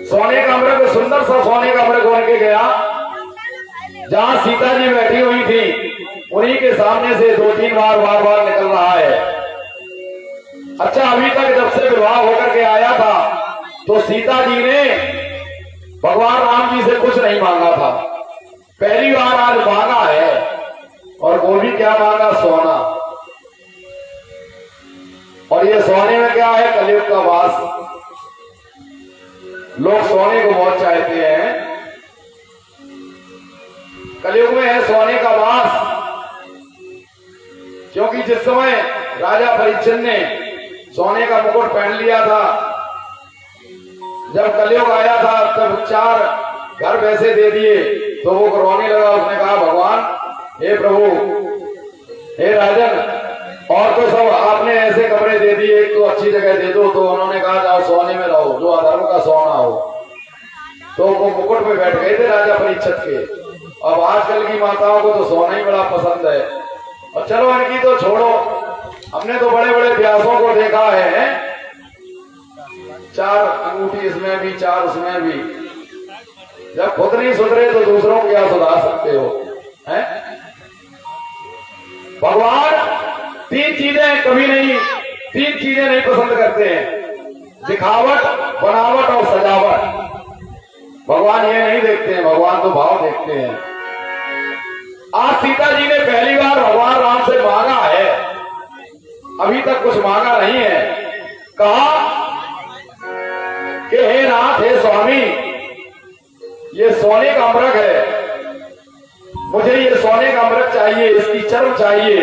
सोने का मृग, सुंदर सा सोने का मृग बन के गया जहां सीता जी बैठी हुई थी। उन्हीं के सामने से 2-3 बार बार निकल रहा है। अच्छा, अभी तक जब से विवाह होकर के आया था तो सीता जी ने भगवान राम जी से कुछ नहीं मांगा था। पहली बार आज मांगा है, और वो भी क्या मांगा? सोना। और ये सोने में क्या है? कलयुग का वास। लोग सोने को बहुत चाहते हैं। कलयुग में है सोने का वास, क्योंकि जिस समय राजा परीक्षित ने सोने का मुकुट पहन लिया था, जब कलयुग आया था तब 4 घर वैसे दे दिए तो वो रोने लगा। उसने कहा, भगवान, हे प्रभु, हे राजन, और तो सब आपने ऐसे कमरे दे दिए, एक तो अच्छी जगह दे दो। तो उन्होंने कहा, जाओ सोने में रहो, जो अधर्म का सोना हो। तो वो मुकुट में बैठ गए थे राजा परीक्षित के। अब आजकल की माताओं को तो सोना ही बड़ा पसंद है। और चलो इनकी तो छोड़ो, हमने तो बड़े बड़े व्यासों को देखा है, 4 अंगूठी इसमें भी, 4 उसमें भी। जब खुद नहीं सुधरे तो दूसरों को क्या सुधार सकते हो? हैं? भगवान 3 चीजें कभी नहीं, 3 चीजें नहीं पसंद करते हैं, दिखावट, बनावट और सजावट। भगवान ये नहीं देखते हैं, भगवान तो भाव देखते हैं। आज सीता जी ने पहली बार भगवान राम से मांगा है, अभी तक कुछ मांगा नहीं है। कहा कि हे नाथ, हे स्वामी, ये सोने का मृग है, मुझे ये सोने का मृग चाहिए, इसकी चर्म चाहिए।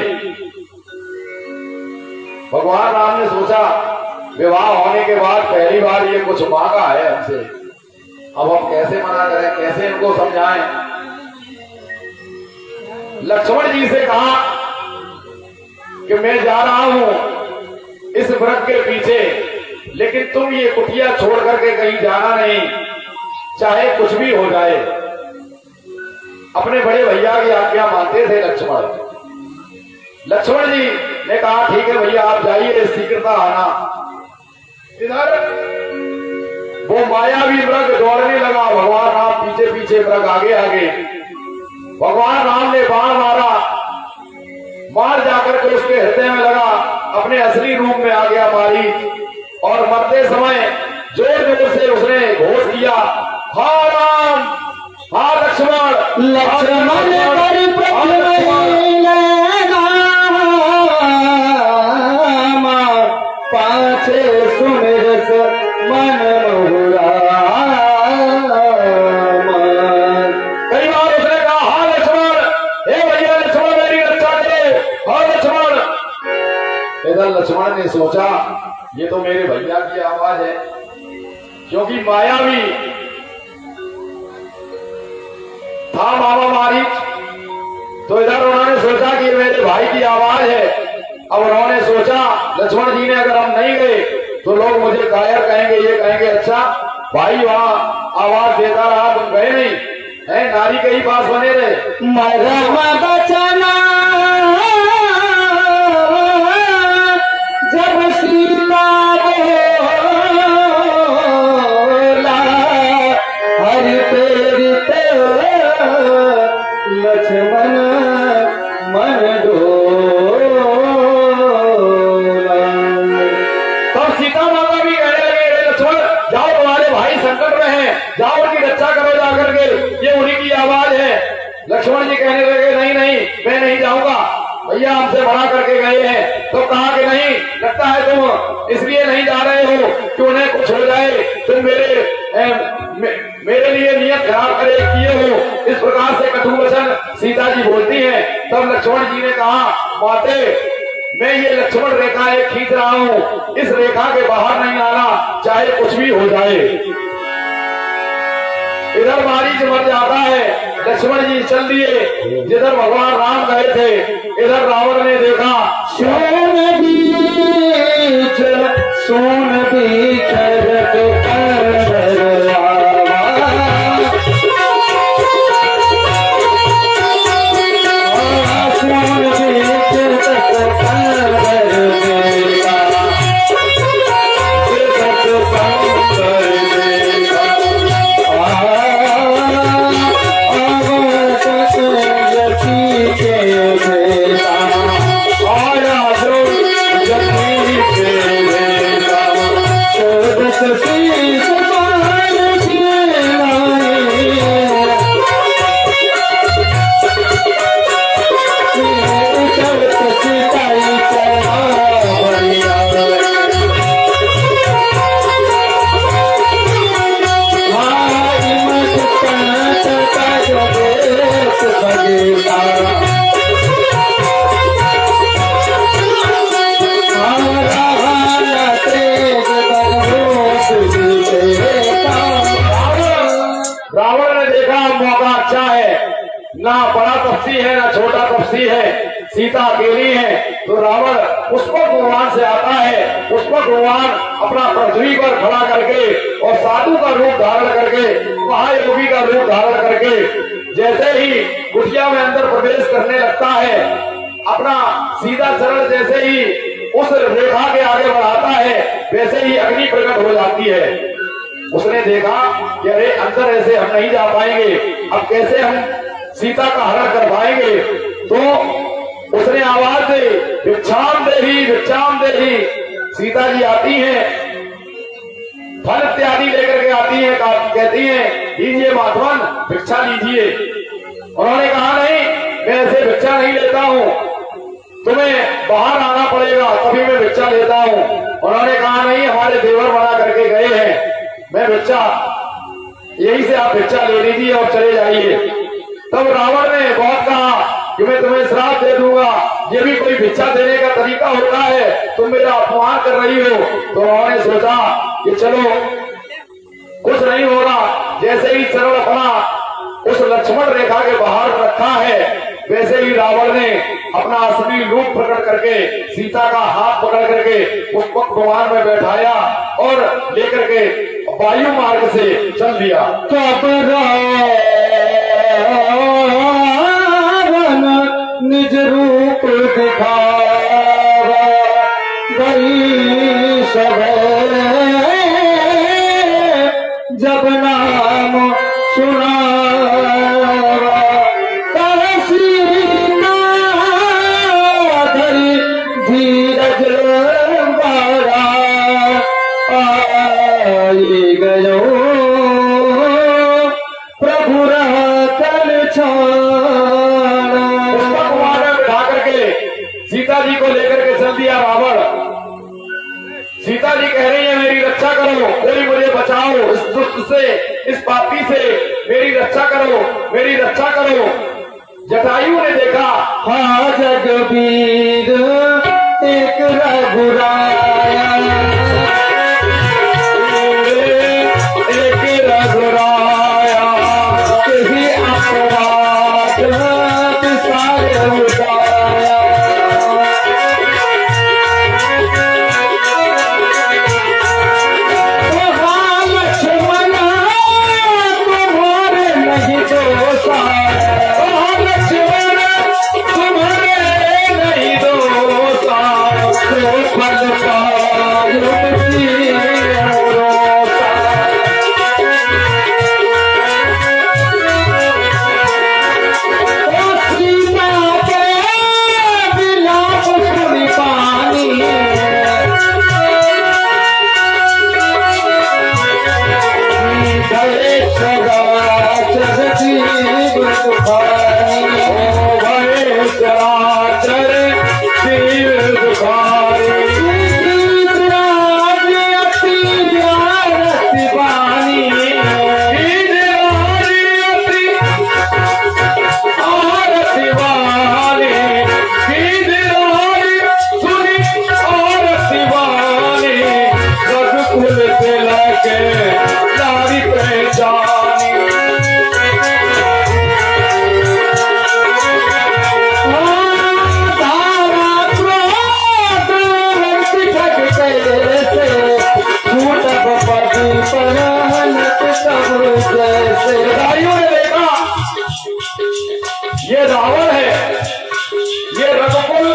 भगवान राम ने सोचा, विवाह होने के बाद पहली बार ये कुछ मांगा है हमसे, अब हम कैसे मना करें, कैसे इनको समझाएं? लक्ष्मण जी से कहा कि मैं जा रहा हूं इस व्रत के पीछे, लेकिन तुम ये कुटिया छोड़ करके कहीं जाना नहीं, चाहे कुछ भी हो जाए। अपने बड़े भैया की आज्ञा मानते थे लक्ष्मण। लक्ष्मण जी ने कहा, ठीक है भैया, आप जाइए, शीघ्रता आना। इधर वो मायावी मृग दौड़ने लगा, भगवान राम पीछे पीछे, मृग आगे आगे। भगवान राम ने बाण मारा, मार जाकर के उसके हृदय में लगा, अपने असली रूप में आ गया मारी। और मरते समय जोर जोर से उसने घोष किया, हा राम, हा लक्ष्मण, पाछे सुमिरस मन मुहुरा। कई बार उसने कहा, हा लक्ष्मण, हे भैया लक्ष्मण, मेरी रक्षा करे, हा लक्ष्मण। इधर लक्ष्मण ने सोचा, ये तो मेरे भैया की आवाज है, क्योंकि मायावी था मामा मारीच। तो इधर उन्होंने सोचा कि ये मेरे भाई की आवाज है। अब उन्होंने सोचा, लक्ष्मण जी ने, अगर हम नहीं गए तो लोग मुझे कायर कहेंगे, ये कहेंगे, अच्छा भाई वहां आवाज देता रहा, तुम गए नहीं है, नारी के ही पास बने रहे। मरम बचना जब सीता बोला, हरि प्रेरित लक्ष्मण मन डोला। तब सीता माता भी कहने लगे, लक्ष्मण जाओ, तुम्हारे भाई संकट में हैं, जाओ उनकी रक्षा करो जाकर के, ये उन्हीं की आवाज है। लक्ष्मण जी कहने लगे, नहीं नहीं, मैं नहीं जाऊंगा, भैया हमसे बड़ा करके गए हैं। तो कहा कि नहीं, लगता है तुम इसलिए नहीं जा रहे हो कि उन्हें कुछ हो जाए, तुम मेरे लिए नियत खराब करे किए हो। इस प्रकार से कटु वचन सीता जी बोलती हैं। तब लक्ष्मण जी ने कहा, माते, मैं ये लक्ष्मण रेखा एक खींच रहा हूं, इस रेखा के बाहर नहीं आना, चाहे कुछ भी हो जाए। इधर मारीच मर जाता है, लक्ष्मण जी चल दिए जिधर भगवान राम गए थे। इधर रावण ने देखा, सोन बीच शीश बार रावण ने देखा मौका अच्छा है, ना बड़ा तपसी है ना छोटा तपसी है, सीता अकेली है। तो रावण पुष्पक भगवान से आता है। पुष्पक भगवान अपना पृथ्वी पर खड़ा करके और साधु का रूप धारण करके, महायोगी का रूप धारण करके जैसे ही कुटिया में अंदर प्रवेश करने लगता है, अपना सीधा चरण जैसे ही उस रेखा के आगे बढ़ाता है, वैसे ही अग्नि प्रकट हो जाती है। उसने देखा कि अरे अंदर ऐसे हम नहीं जा पाएंगे, अब कैसे हम सीता का हरण कर पाएंगे। तो उसने आवाज दी, भिक्षाम देहि भिक्षाम देहि। सीता जी आती हैं, फल इत्यादि लेकर के आती हैं, कहती हैं लीजिए माधवन भिक्षा लीजिए। उन्होंने कहा नहीं, मैं ऐसे भिक्षा नहीं लेता हूँ, तुम्हें बाहर आना पड़ेगा तभी मैं भिक्षा लेता हूँ। उन्होंने कहा नहीं, हमारे देवर मना करके गए हैं, मैं भिक्षा यहीं से आप भिक्षा ले लीजिए और चले जाइए। तब रावण ने बहुत कहा कि मैं तुम्हें श्राप दे दूंगा, ये भी कोई भिक्षा देने का तरीका होता है, तुम मेरा अपमान कर रही हो। तो उन्होंने सोचा कि चलो कुछ नहीं होगा। जैसे ही चरण अपना उस लक्ष्मण रेखा के बाहर रखा है, वैसे ही रावण ने अपना असली रूप प्रकट करके सीता का हाथ पकड़ करके पुष्पक भगवान में बैठाया और लेकर के वायु मार्ग से चल दिया। तब रावण निज रूप दिखावा गई सभे, जब नाम सुना धीरज बारा आई गयो प्रभु रहतन छाड़ा। भगवान ने बिठा करके सीता जी को लेकर के चल दिया रावण। सीता जी कह रही है मेरी रक्षा करो, कोई मुझे बचाओ, इस दुष्ट से, इस पापी से मेरी रक्षा करो, मेरी रक्षा करो। जटायु ने देखा, हाँ जगबीर एक रघुराया, एक रघुराया कहीं अपराध सारे उठाया। हाँ लक्ष्मण तुम्हारे नहीं दोष आया, फल पायो सीता के बिलाप सुनी पानी, गए चराचर जीव दुखारी, भय चराचर जीव दुखारी। ये रावण है, ये रघुकुल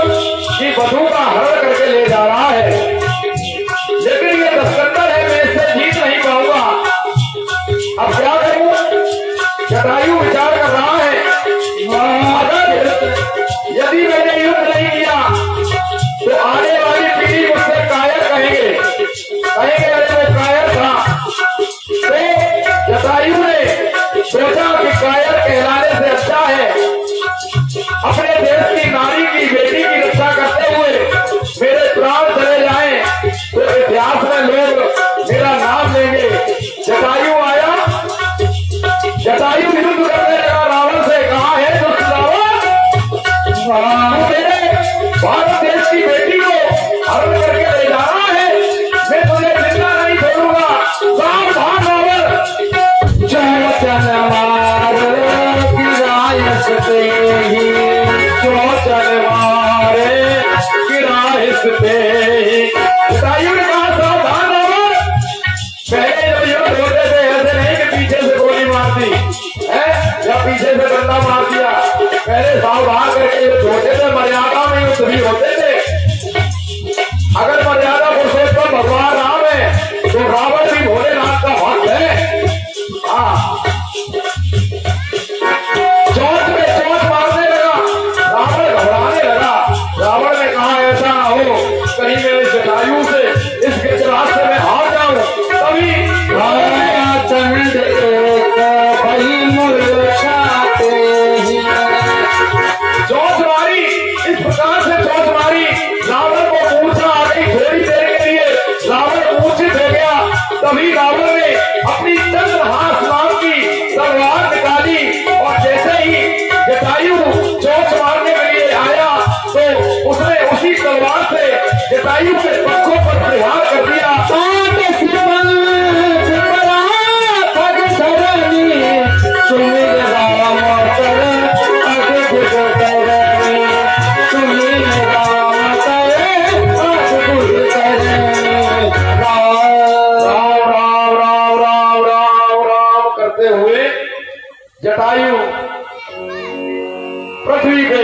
की वधू का हरण करके ले जा रहा है, लेकिन ये दशकंदर है, मैं इससे जीत नहीं पाऊंगा। अब क्या करूं? जटायु विचार कर रहा है, अगर यदि मैंने युद्ध नहीं किया तो आने वाली पीढ़ी मुझसे कायर कहेंगे, अरे मैं कायर था। पीछे से डंडा मार दिया। पहले सावधान करके छोटे से मर्यादा में युद्ध भी होते थे। अगर मर्यादा पुरुषोत्तम भगवान राम है तो रावण भी भोलेनाथ का भक्त है। हाँ, चोट पे चोट मारने लगा, रावण घबराने लगा। रावण ने कहा ऐसा ना हो कहीं मैं इस जटायु से इस गिरज रास्ते में हार जाऊं। तभी चोट मारी, इस प्रकार से चोट मारी रावण को मूर्छा आ गई। थोड़ी देर के लिए रावण मूर्छित हो गया। तभी रावण ने अपनी चंद्रहास नाम की तलवार निकाली और जैसे ही जटायु चोट मारने के लिए आया तो उसने उसी तलवार से जटायु के पंखों पर प्रहार कर दिया। जटायु पृथ्वी पे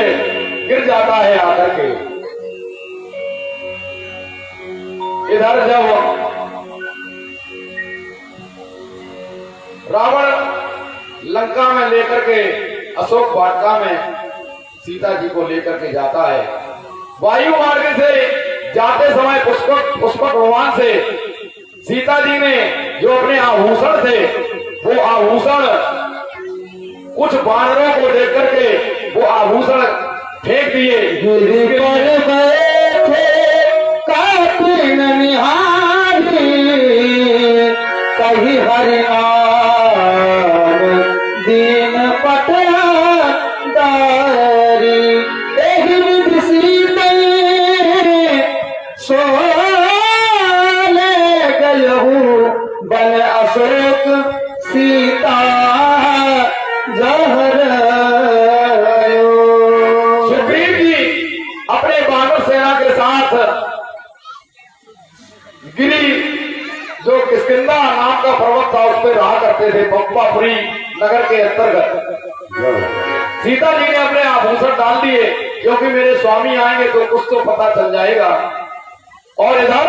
गिर जाता है आकर के। इधर जब रावण लंका में लेकर के अशोक वाटिका में सीता जी को लेकर के जाता है, वायु मार्ग से जाते समय पुष्पक भगवान से सीता जी ने जो अपने आभूषण थे वो आभूषण कुछ बानरों को देख करके वो आभूषण फेंक दिए। गिरी पर बैठे कातिन निहारी कही हरिनाम दीन पटया दारी एहि विधि सीते सोले गयहु बन अशोक सीता सुग्रीव जी अपने वानर सेना के साथ गिरी जो किष्किंधा नाम का पर्वत था उस पर रहा करते थे, पंपापुरी नगर के अंतर्गत। सीता जी ने अपने आभूषण डाल दिए क्योंकि मेरे स्वामी आएंगे तो कुछ तो पता चल जाएगा। और इधर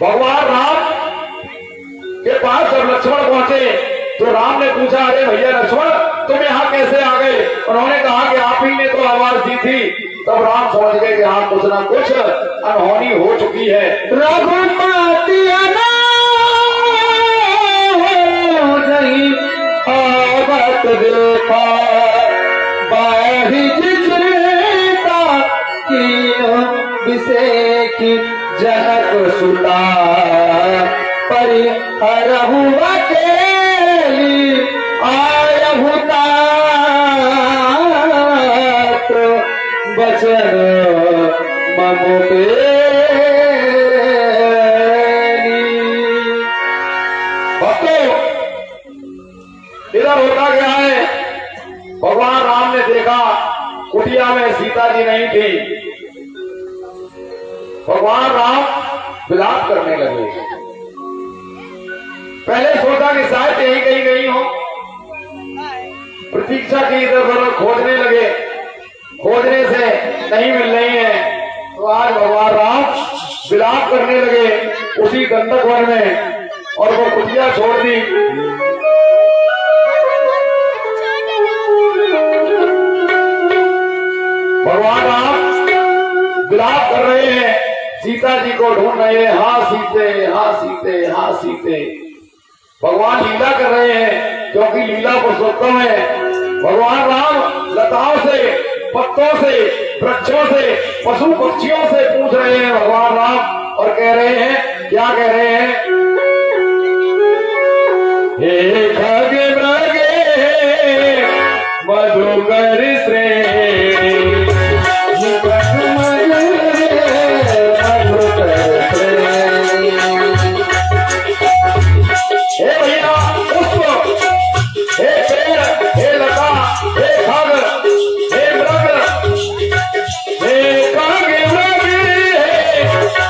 भगवान राम के पास जब लक्ष्मण पहुंचे तो राम ने पूछा, अरे भैया लक्ष्मण तुम यहाँ कैसे आ गए? उन्होंने कहा कि आप ही ने तो आवाज दी थी। तब राम समझ गए कि हाँ कुछ ना कुछ अनहोनी हो चुकी है। रघुपति नहीं आवत देखा बाहि चिता की विषय की जनक सुता परिहरहु अकेली आय भूता बचन ममो भक्तों इधर होता क्या है, भगवान राम ने देखा कुटिया में सीता जी नहीं थी। भगवान राम विलाप करने लगे। पहले सोचा कि शायद यहीं कहीं गई हो, प्रतीक्षा की, इधर उधर खोजने लगे, खोजने से नहीं मिल रही है। तो आज भगवान राम विलाप करने लगे उसी गंधक वन में और वो कुटिया छोड़ दी। भगवान राम विलाप कर रहे हैं, सीता जी को ढूंढ रहे हैं। हाँ सीते, हाँ सीते, हाँ सीते। भगवान लीला कर रहे हैं क्योंकि लीला पुरुषोत्तम है। भगवान राम लताओं से, पत्तों से, वृक्षों से, पशु पक्षियों से पूछ रहे हैं भगवान राम और कह रहे हैं, क्या कह रहे हैं? हे खगे मृगे मधुकर श्रेणी हे भैया पुष्प, हे पेड़, हे लता, हे खग, हे मृग, हे खग मृग, हे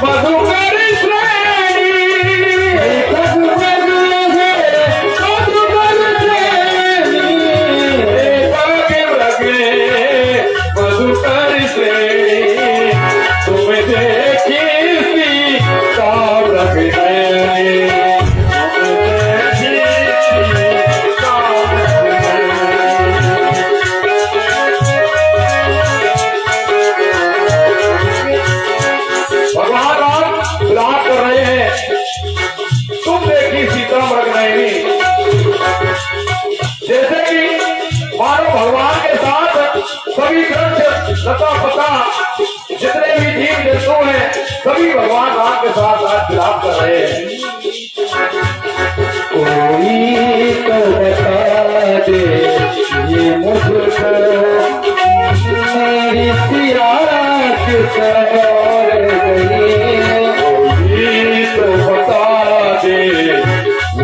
मधुकर श्रेणी सभी ग्रंथ लता पता जितने भी जीव जंतु हैं सभी भगवान राम के साथ आज विलाप कर रहे हैं। कोई तो बता दे ये मुझको मेरी सिया किस और गई। कोई तो बता दे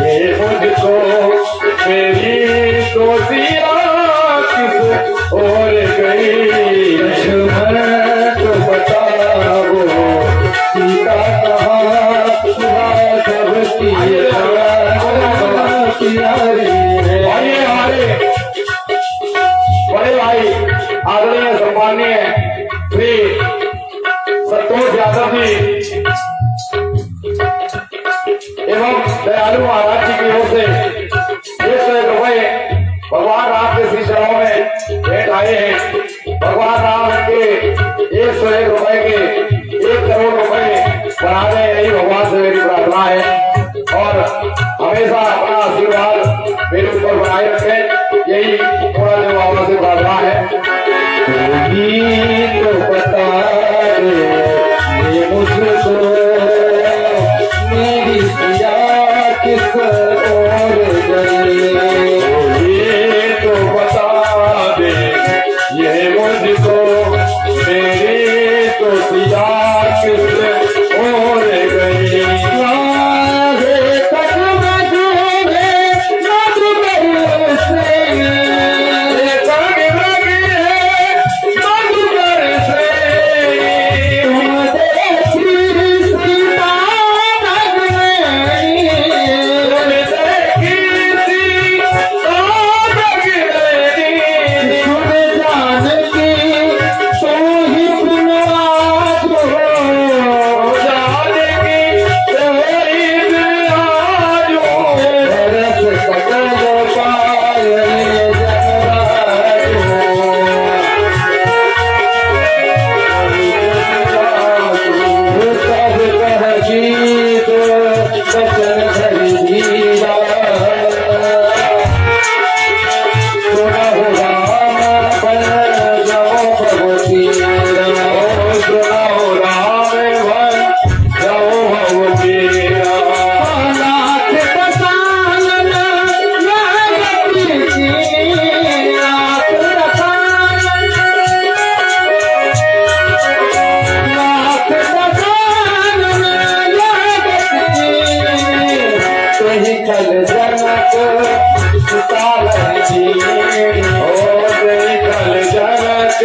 ये मुझको मेरी दोषिया किस और गई। लक्ष्मण तो बताओ सीता कहाँ राघव की प्यारी है। आइए हमारे बड़े भाई आदरणीय सम्माननीय श्री संतोष यादव जी एवं दयालु महाराज जी की ओर से 101 रुपए भगवान राम के श्री चरणों में भेंट आए हैं। भगवान राम के 101 रुपए के 1 करोड़ रुपए बना दे, यही भगवान से मेरी प्रार्थना है और हमेशा अपना आशीर्वाद मेरे ऊपर बनाए रखें, यही थोड़ा देव बाबा से प्रार्थना है। कोई तो बता दे ये मुझको मेरी सिया किस और गई। ये तो बता दे ये मुझको मेरी तो सिया किस और गई। राधे तक मधुरे मधुकर से कल जनक सुताल जी ओ कल जनक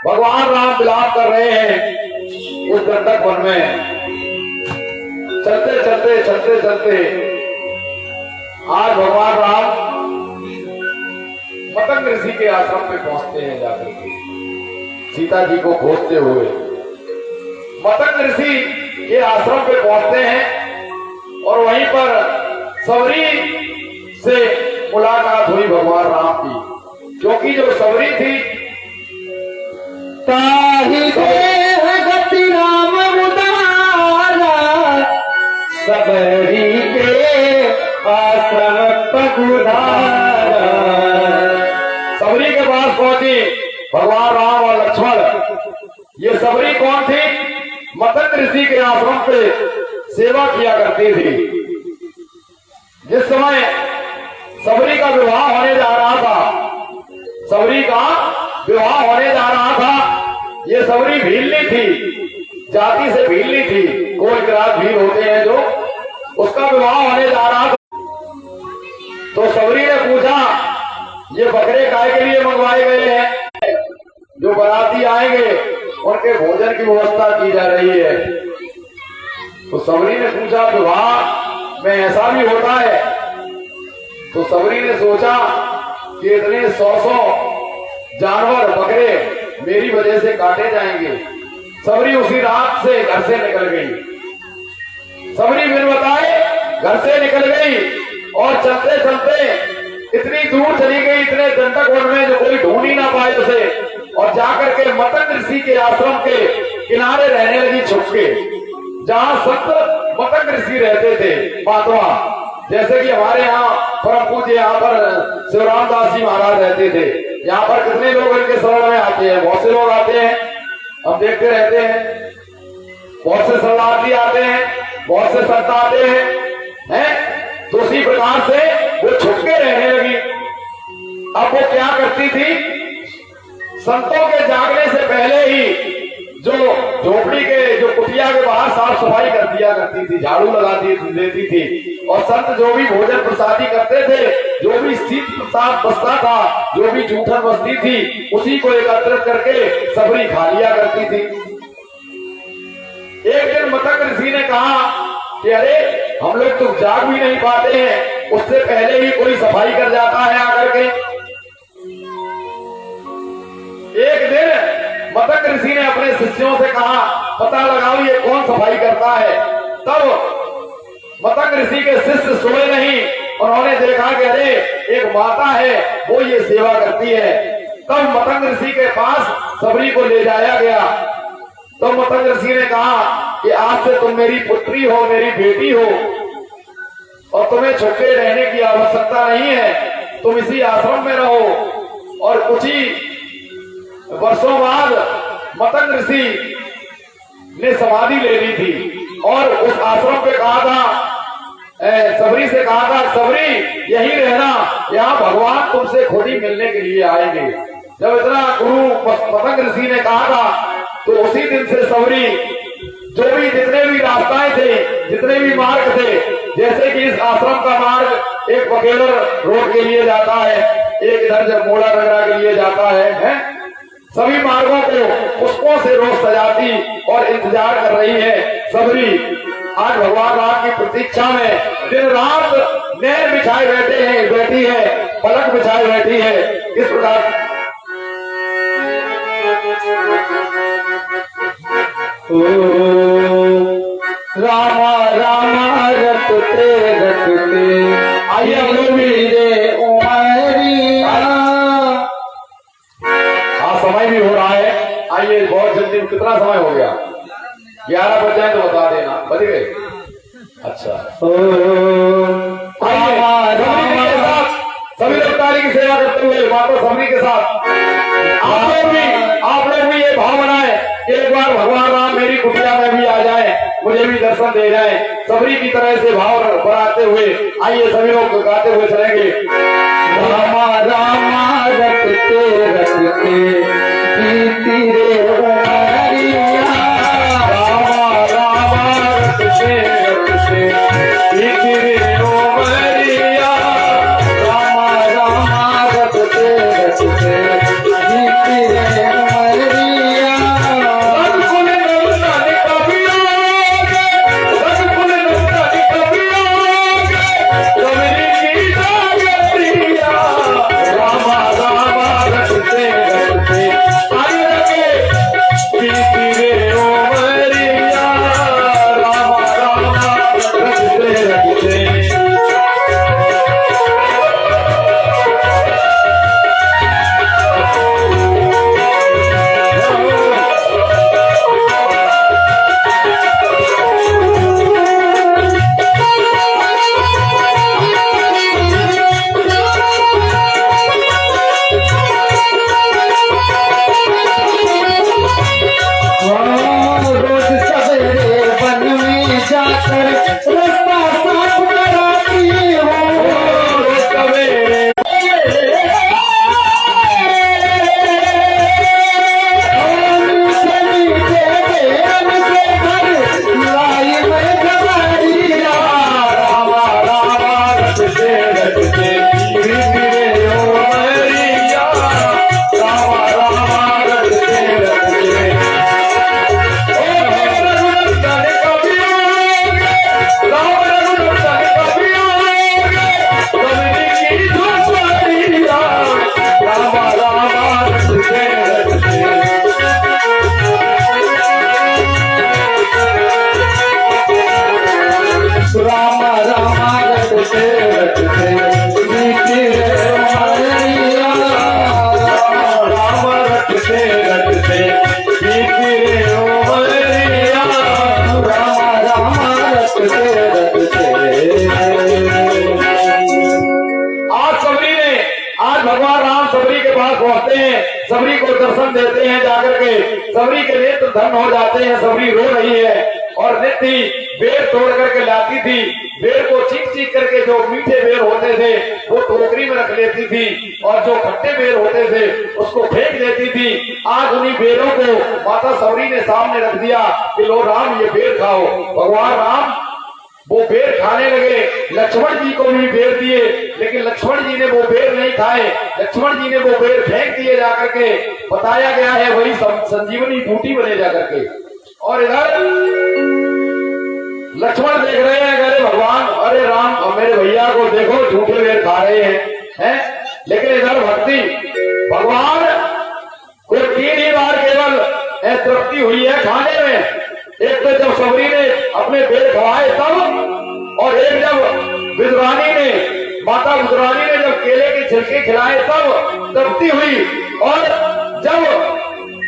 भगवान राम विलाप कर रहे हैं उस गंडक वन में। चलते चलते चलते चलते आज भगवान राम मतंग ऋषि के आश्रम पे पहुंचते हैं जाकर के सीता जी को खोजते हुए। मतंग ऋषि के आश्रम पे पहुंचते हैं और वहीं पर सबरी से मुलाकात हुई भगवान राम की, क्योंकि जो सबरी थी ताहि देह गति राम उदारा सबरी के आश्रम पगुधारा। सबरी के पास पहुंची भगवान राम और लक्ष्मण। ये सबरी कौन थी? मतंग ऋषि के आश्रम पे सेवा किया करती थी। जिस समय सबरी का विवाह होने जा रहा था, सबरी का विवाह होने जा रहा था, ये सबरी भीलनी थी, जाति से भीलनी थी, कोई ग्रास भील होते हैं जो, उसका विवाह होने जा रहा था। तो सबरी ने पूछा ये बकरे काय के लिए मंगवाए गए हैं? जो बाराती आएंगे उनके भोजन की व्यवस्था की जा रही है। तो सबरी ने पूछा विवाह में ऐसा भी होता है? तो सबरी ने सोचा कि इतने 100 जानवर बकरे मेरी वजह से काटे जाएंगे। सबरी उसी रात से घर से निकल गई। सबरी बिन बताए घर से निकल गई और चलते चलते इतनी दूर चली गई, इतने दंडक वन में जो कोई ढूंढ ही ना पाए उसे, और जाकर के मतंग ऋषि के आश्रम के किनारे रहने लगी छुप के, जहां संत मतंग ऋषि रहते थे पातवा। जैसे कि हमारे यहाँ परम पूज्य यहाँ पर शिवराम दास जी महाराज रहते थे। यहाँ पर कितने लोग इनके शरण में आते हैं, बहुत से लोग आते हैं, हम देखते रहते हैं। बहुत से शरणार्थी आते हैं, बहुत से संत आते हैं। तो उसी प्रकार से वो छुप के रहने लगी। अब वो क्या करती थी, संतों के जागने से पहले ही जो झोपड़ी के जो कुटिया के बाहर साफ सफाई कर दिया करती थी, झाड़ू लगा देती थी। और संत जो भी भोजन प्रसादी करते थे, जो भी शीत प्रसाद बचता था, जो भी जूठन बचती थी, उसी को एकत्रित करके सबरी खा लिया करती थी। एक दिन मतंग ऋषि ने कहा कि अरे हम लोग तो जाग भी नहीं पाते हैं, उससे पहले ही कोई सफाई कर जाता है आकर के। एक दिन मतंग ऋषि ने अपने शिष्यों से कहा, पता लगाओ ये कौन सफाई करता है। तब मतंग ऋषि के शिष्य सोए नहीं, उन्होंने देखा कि अरे एक माता है, वो ये सेवा करती है। तब मतंग ऋषि के पास सबरी को ले जाया गया। तो मतंग ऋषि ने कहा कि आज से तुम मेरी पुत्री हो, मेरी बेटी हो, और तुम्हें छुपे रहने की आवश्यकता नहीं है, तुम इसी आश्रम में रहो। और कुछ ही वर्षों बाद मतंग ऋषि ने समाधि ले ली थी और उस आश्रम पे कहा था, सबरी से कहा था, सबरी यही रहना, यहाँ भगवान तुमसे खुद ही मिलने के लिए आएंगे। जब इतना गुरु मतंग ऋषि ने कहा था, तो उसी दिन से सबरी जो भी जितने भी रास्ताएं थे, जितने भी मार्ग थे, जैसे कि इस आश्रम का मार्ग एक बकेलर रोड के लिए जाता है, एक इधर जब मोड़ा नगरा के लिए जाता है, सभी मार्गों को पुष्पों से रोज सजाती और इंतजार कर रही है सबरी। आज भगवान राम की प्रतीक्षा में दिन रात नहर बिछाए बैठी है, पलक बिछाए बैठी है। इस प्रकार रामा रामा रटते रटते आइए हम लोग भी, उमरिया। हाँ समय भी हो रहा है, आइए बहुत जल्दी। कितना समय हो गया? 11 बज जाए तो बता देना, बज गए? अच्छा, आइए सबरी के साथ, सभी लोग ताली की सेवा करते हुए माता सबरी के साथ आप लोग भी ये भाव बनाए कि एक बार भगवान राम मेरी कुटिया में भी आ जाए, मुझे भी दर्शन दे जाए। सबरी की तरह से भाव बढ़ाते हुए आइए सभी लोग गाते हुए चलेंगे। रामा रामा रटते रटते बीती रे उमरिया। रामा रामा रटते रटते बीती रे उमरिया। रामा रामा रटते रटते बीती रे उमरिया। रघुकुल नंदन कवियोग, रघुकुल नंदन कवियोग, सबरी की जागरिया। रामा रामा रटते रटते आइए दर्शन देते हैं जाकर के। सबरी के नेत्र धन हो जाते हैं। सबरी रो रही है और नित्य बेर तोड़ करके लाती थी। बेर को चीख चीख करके जो मीठे बेर होते थे वो टोकरी में रख लेती थी और जो खट्टे बेर होते थे उसको फेंक देती थी। आज उन्हीं बेरों को माता सबरी ने सामने रख दिया कि लो राम ये बेर खाओ। भगवान राम वो बेर खाने लगे। लक्ष्मण जी को भी बेर दिए, लेकिन लक्ष्मण जी ने वो बेर नहीं खाए। लक्ष्मण जी ने वो बेर फेंक दिए जाकर के। बताया गया है वही संजीवनी बूटी बने जाकर के। और इधर लक्ष्मण देख रहे हैं, अरे भगवान, अरे राम, मेरे भैया को देखो झूठे बेर खा रहे हैं। लेकिन इधर भक्ति भगवान को 3 ही बार केवल तृप्ति हुई है खाने में। एक तो जब सबरी ने अपने बेर खवाए तब, और एक जब विद्वानी ने, माता विद्वानी ने जब केले के छिलके खिलाए तब तृप्ति हुई। और जब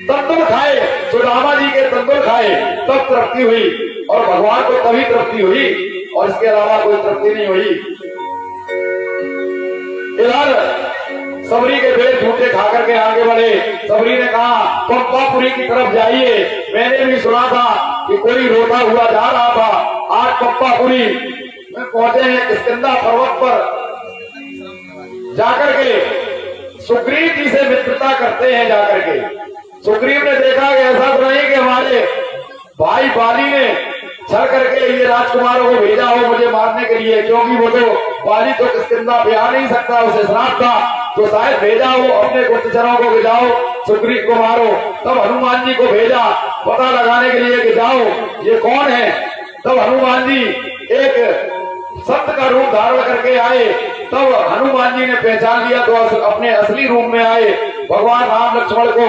तंदुर खाए, सुदामा जी के तंदुर खाए तब तृप्ति हुई। और भगवान को तभी तृप्ति हुई और इसके अलावा कोई तृप्ति नहीं हुई। इधर सबरी के बेर झूठे खा करके आगे बढ़े। सबरी ने कहा पंपापुरी की तरफ जाइए। मैंने भी सुना था कि कोई रोता हुआ जा रहा था। आज पंपापुरी में पहुंचे हैं। किष्किंधा पर्वत पर जाकर के सुग्रीव जी से मित्रता करते हैं जाकर के। सुग्रीव ने देखा कि ऐसा तो नहीं कि हमारे भाई बाली ने छल करके ये राजकुमारों को भेजा हो मुझे मारने के लिए, क्योंकि वो तो बाली तो किष्किंधा पे आ नहीं सकता, उसे श्राप था, तो शायद भेजा हो अपने गुप्तचरों को कि जाओ सुग्रीव को मारो। तब हनुमान जी को भेजा पता लगाने के लिए कि जाओ ये कौन है। तब हनुमान जी एक संत का रूप धारण करके आए। तब हनुमान जी ने पहचान लिया तो अपने असली रूप में आए। भगवान राम लक्ष्मण को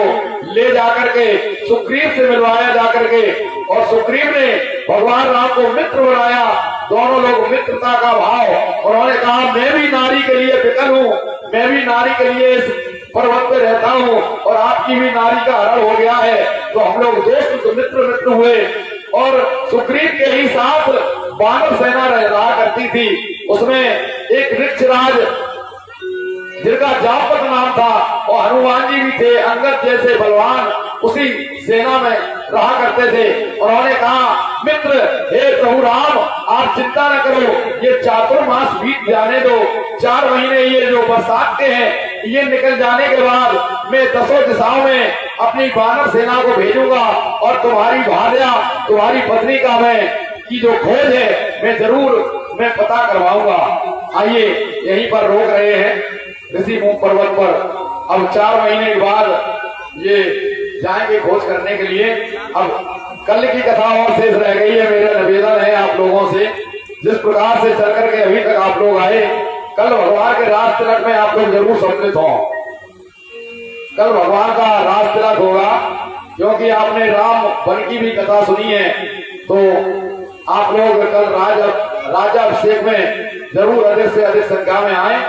ले जाकर के सुग्रीव से मिलवाया जाकर के, और सुग्रीव ने भगवान राम को मित्र बनाया। दोनों लोग मित्रता का भाव। उन्होंने कहा मैं भी नारी के लिए विकल हूँ, मैं भी नारी के लिए इस पर्वत पे रहता हूँ और आपकी भी नारी का हरण हो गया है, तो हम लोग दोस्त मित्र हुए। और सुग्रीव के ही साथ वानर सेना रहा करती थी। उसमें एक वृक्षराज जिनका जापत नाम था और हनुमान जी भी थे, अंगद जैसे बलवान उसी सेना में रहा करते थे। उन्होंने कहा मित्र हे प्रभु राम, आप चिंता न करो, ये चातुर्मास बीत जाने दो। 4 महीने ये जो बरसात के हैं ये निकल जाने के बाद मैं 10 दिशाओं में अपनी वानर सेना को भेजूंगा और तुम्हारी भार्या, तुम्हारी पत्नी का की जो खोज है मैं पता करवाऊंगा। आइए यहीं पर रोक रहे हैं ऋषि मुख पर्वत पर। अब 4 महीने के बाद ये जाएंगे खोज करने के लिए। अब कल की कथा और शेष रह गई है। मेरा निवेदन है आप लोगों से, जिस प्रकार से चल करके अभी तक आप लोग आए, कल भगवान के राज तिलक में आप लोग जरूर सम्मिलित हो। कल भगवान का राज तिलक होगा, क्योंकि आपने राम वन की भी कथा सुनी है, तो आप लोग कल राजा अभिषेक में जरूर अधिक से अधिक संख्या में आए।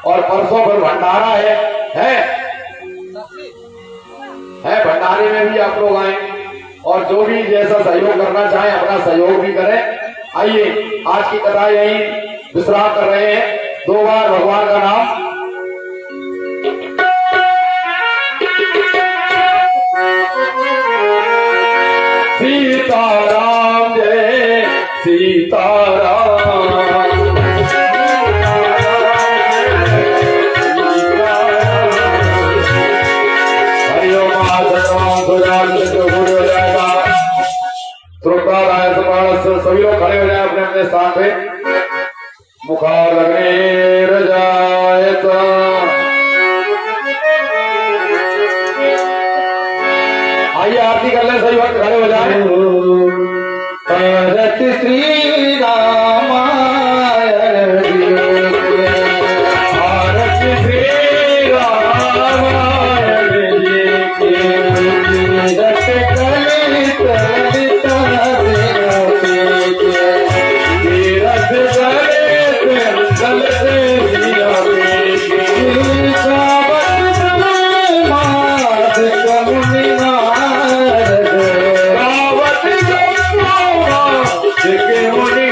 और परसों पर भंडारा है भंडारे में भी आप लोग आए, और जो भी जैसा सहयोग करना चाहे अपना सहयोग भी करें। आइए आज की कथा यही विश्राम कर रहे हैं। 2 बार भगवान का नाम। सीताराम जय सीताराम, सभी लोग खड़े हो जाए अपने अपने स्थान पे। मुखार लगने रजायत, आइए आरती कर ले, सही वक्त खड़े हो जाए। भरत श्री रामायण भारत श्री रामायण के मुनि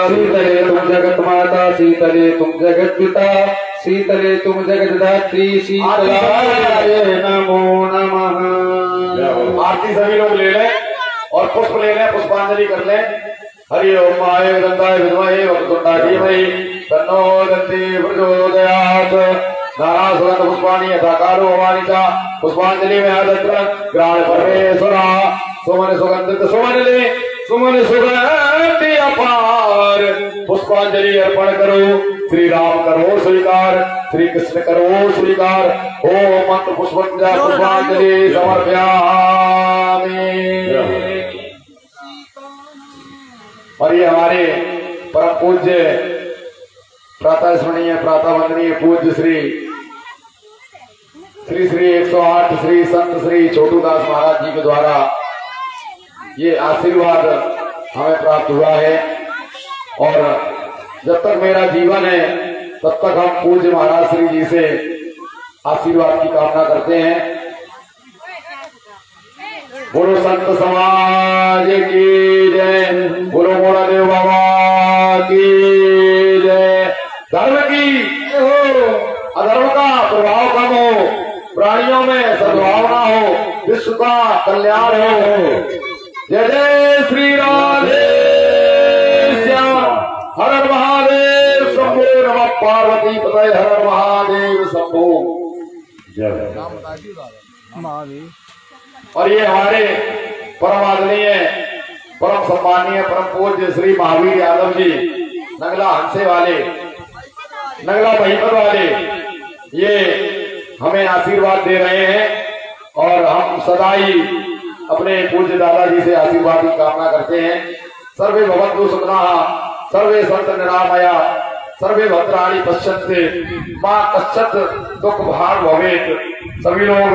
शीतले तुम जगत माता, शीतले तुम जगत पिता, शीतले तुम जगत दात्री, शीतलाय नमो नमः। आरती सभी लोग ले लें और पुष्प ले लें, पुष्पांजलि कर लें। हरि ओम माय गंधाय विद्महे वक्रतुंडाय धीमहि तन्नो दन्ति प्रचोदयात्। नारायण सुगंध पुष्पाणि यथा कालो भवानि च पुष्पांजलि में आदत्र ग्राण परमेश्वरा सुमन सुगंधित सुमन ले सुमन सुगंधि अपार पुष्पांजलि अर्पण करो। श्री राम करो स्वीकार, श्री कृष्ण करो स्वीकार। ओम मंत्र पुष्पांजलि समर्पयामि। और ये हमारे परम पूज्य प्रातः स्मरणीय प्रातः वंदनीय पूज्य श्री श्री श्री 108 श्री संत श्री छोटूदास महाराज जी के द्वारा ये आशीर्वाद हमें प्राप्त हुआ है। और जब तक मेरा जीवन है तब तक हम पूज्य महाराज श्री जी से आशीर्वाद की कामना करते हैं। बोलो संत समाज की जय, बोलो मोरा देव बाबा की जय। धर्म की हो, अधर्म का प्रभाव कम हो, प्राणियों में सद्भावना हो, विश्व का कल्याण हो। जय जय श्री राधे श्याम। हर हर महादेव शंभो नमः पार्वती पतये हर हर महादेव शंभो। जय महादेव। और ये हमारे परम आदरणीय परम सम्मानीय परम पूज्य श्री महावीर यादव जी नगला हंसे वाले, नगला महिपत वाले, ये हमें आशीर्वाद दे रहे हैं। और हम सदा ही अपने पूज्य दादाजी से आशीर्वाद की कामना करते हैं। सर्वे भवन्तु सुखिनः, सर्वे सन्तु निरामया, सर्वे भद्राणि पश्यन्ते, मां कश्चित् दुःख भाग् भवेत्। सभी लोग